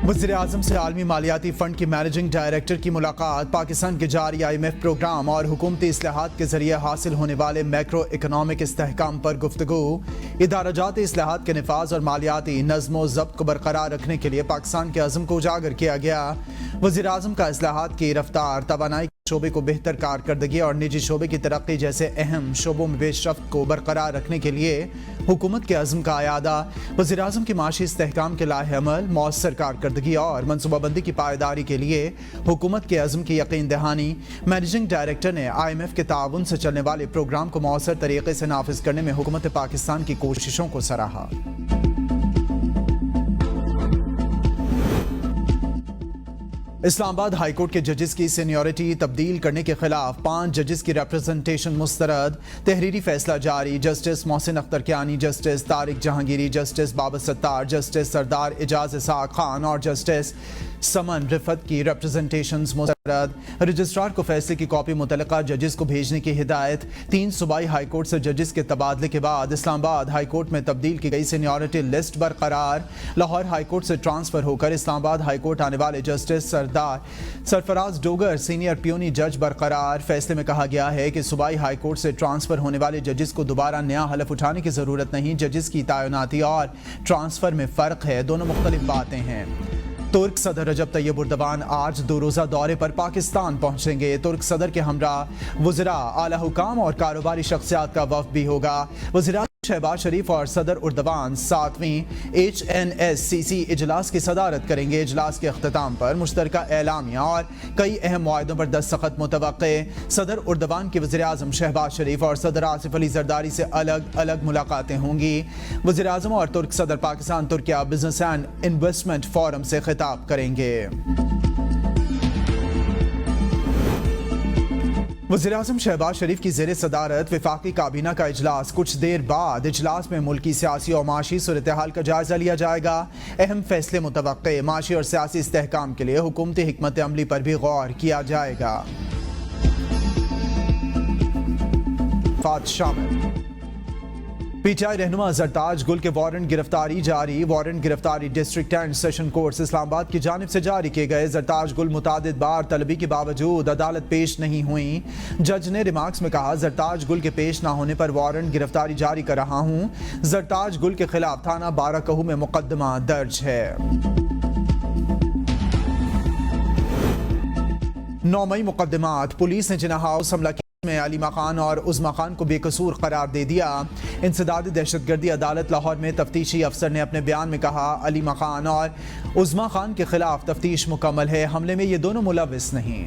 वज़ीर-ए-आज़म से आलमी मालियाती फ़ंड की मैनेजिंग डायरेक्टर की मुलाकात। पाकिस्तान के जारी IMF प्रोग्राम और हुकूमती इस्लाहात के ज़रिए हासिल होने वाले मैक्रो इकनॉमिक इस्तेहकाम पर गुफ्तगू। इदाराजाती इस्लाहात के निफाज और मालियाती नज़्म ज़ब्त को बरकरार रखने के लिए पाकिस्तान के अज़्म को उजागर किया गया। वज़ीर-ए-आज़म का इस्लाहात की रफ्तार, तवानाई शोबे को बेहतर कारकर्दगी और निजी शोबे की तरक्की जैसे अहम शोबों में पेशरफ्त को बरकरार रखने के लिए हुकूमत के अज़्म का आयादा। वज़ीर-ए-आज़म की माशी इस्तेहकाम के लाहे अमल, मौसर कारकर्दगी और मनसूबाबंदी की पायदारी के लिए हुकूमत के अज़्म की यकीन दहानी। मैनेजिंग डायरेक्टर ने IMF के ताउन से चलने वाले प्रोग्राम को मौसर तरीके से नाफिज करने में हुकूमत पाकिस्तान की कोशिशों को सराहा। इस्लामाबाद हाई कोर्ट के जजेस की सीनियरिटी तब्दील करने के खिलाफ 5 जजेस की रिप्रेजेंटेशन मुस्तरद। तहरीरी फैसला जारी। Justice Mohsin Akhtar Kayani, justice Tariq Jahangiri, justice Babar Sattar, justice Sardar Ejaz Ishaq Khan और जस्टिस समन रिफत की रिप्रेजेंटेशंस मुस्तरद। रजिस्ट्रार को फैसले की कॉपी मुतल्लिका जजेस को भेजने की हिदायत। 3 सूबाई हाई कोर्ट से जजेस के तबादले के बाद इस्लामाबाद हाई कोर्ट में तब्दील की गई सीनियरिटी लिस्ट बरकरार। लाहौर हाई कोर्ट से ट्रांसफर होकर इस्लामाबाद हाई कोर्ट आने वाले justice Sarfaraz Dogar senior puny जज बरकरार। फैसले में कहा गया है कि सूबाई हाई कोर्ट से ट्रांसफर होने वाले जजेस को दोबारा नया हलफ उठाने की जरूरत नहीं। जजेस की तैनाती और ट्रांसफर में फर्क है, दोनों मुख्तलिफ बातें हैं। तुर्क सदर रजब तैयब उर्दवान आज 2 रोज़ा दौरे पर पाकिस्तान पहुंचेंगे। तुर्क सदर के हमरा वज़रा, आला हुकाम और कारोबारी शख्सियात का वफ़द भी होगा। वज़ीर शहबाज शरीफ और सदर उर्दवान 7वीं HNSCC इजलास की सदारत करेंगे। इजलास के अख्ताम पर मुश्तरका एलामिया और कई अहम मुआहदों पर दस्तखत मुतवक्के। सदर उर्दवान के वज़ीर-ए-आज़म शहबाज शरीफ और सदर आसिफ अली जरदारी से अलग अलग मुलाकातें होंगी। वज़ीर-ए-आज़म और तुर्क सदर Pakistan Türkiye business and investment forum से खिताब करेंगे। वज़ीर-ए-आज़म शहबाज शरीफ की ज़ेरे सदारत वफाकी काबीना का इजलास। कुछ देर बाद इजलास में मुल्की सियासी और माशी सूरत हाल का जायजा लिया जाएगा। अहम फैसले मुतवक्के। माशी और सियासी इस्तेहकाम के लिए हुकूमती हिकमत अमली पर भी गौर किया जाएगा। शामिल PTI रहनुमा जरताज गुल के वारंट गिरफ्तारी जारी। वारंट गिरफ्तारी district and session court Islamabad की जानिब से जारी किए गए। जरताज गुल मुतादिद बार तलबी के बावजूद अदालत पेश नहीं हुई। जज ने रिमार्क्स में कहा, जरताज गुल के पेश ना होने पर वारंट गिरफ्तारी जारी कर रहा हूँ। जरताज गुल के खिलाफ थाना बाराकहू में मुकदमा दर्ज है। 9 मई मुकदमात। पुलिस ने जिन्ना हाउस हमला में अलीमा खान और उज़मा खान को बेकसूर करार दे दिया। इंसदादी दहशतगर्दी अदालत लाहौर में तफ्तीशी अफसर ने अपने बयान में कहा, अलीमा खान और उज़मा खान के खिलाफ तफ्तीश मुकम्मल है। हमले में ये दोनों मुलविस नहीं।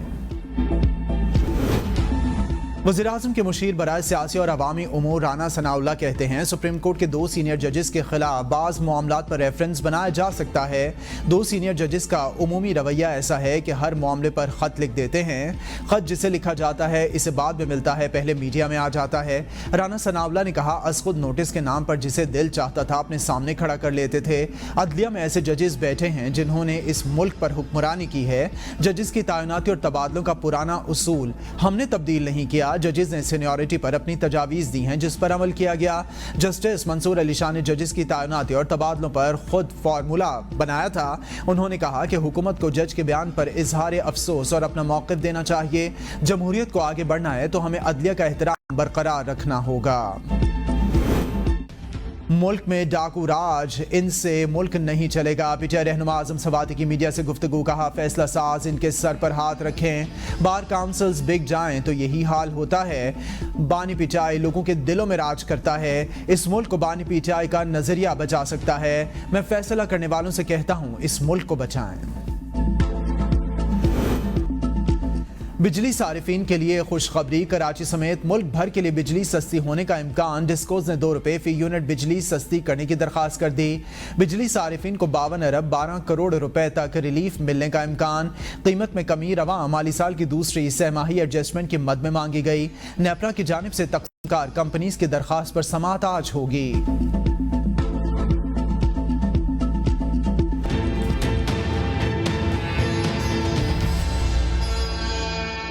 वज़ीर-ए-आज़म के मुशीर बराए सियासी और अवामी उमूर राना सनाउल्लाह कहते हैं, सुप्रीम कोर्ट के 2 सीनियर जजेस के खिलाफ बाज़ मामलात पर रेफरेंस बनाया जा सकता है। 2 सीनियर जजेस का उमूमी रवैया ऐसा है कि हर मामले पर ख़त लिख देते हैं। ख़त जिसे लिखा जाता है इसे बाद में मिलता है, पहले मीडिया में आ जाता है। राना सनाउल्लाह ने कहा, असखुद नोटिस के नाम पर जिसे दिल चाहता था अपने सामने खड़ा कर लेते थे। अदलिया में ऐसे जजेस बैठे हैं जिन्होंने इस मुल्क पर हुक्मरानी की है। जजेस की तैनाती और तबादलों का पुराना उसूल हमने तब्दील नहीं किया। जजेस ने सीनियरिटी पर अपनी तजावीज़ दी हैं जिस पर अमल किया गया। जस्टिस मंसूर अली शाह ने जजेस की तैनाती और तबादलों पर खुद फार्मूला बनाया था। उन्होंने कहा कि हुकूमत को जज के बयान पर इजहार अफसोस और अपना मौक़िफ़ देना चाहिए। जमहूरियत को आगे बढ़ना है तो हमें अदलिया का एहतराम बरकरार रखना होगा। मुल्क में डाकू राज, इनसे मुल्क नहीं चलेगा। PTI रहनुमा आज़म सवाती की मीडिया से गुफ्तगू। कहा, फैसला साज इनके सर पर हाथ रखें। बार काउंसिल्स बिक जाएं तो यही हाल होता है। बानी PTI लोगों के दिलों में राज करता है। इस मुल्क को बानी PTI का नजरिया बचा सकता है। मैं फैसला करने वालों से कहता हूँ, इस मुल्क को बचाएं। बिजली सारिफीन के लिए खुशखबरी। कराची समेत मुल्क भर के लिए बिजली सस्ती होने का इम्कान। डिस्कोज ने 2 रुपए फी यूनिट बिजली सस्ती करने की दरख्वास्त कर दी। बिजली सारिफीन को 52 अरब 12 करोड़ रुपए तक रिलीफ मिलने का इम्कान। कीमत में कमी रवा माली साल की दूसरी सहमाही एडजस्टमेंट की मद में मांगी गई। नेपरा की जानिब से तकसीमकार कंपनीज की दरख्वास्त पर समाअत आज होगी।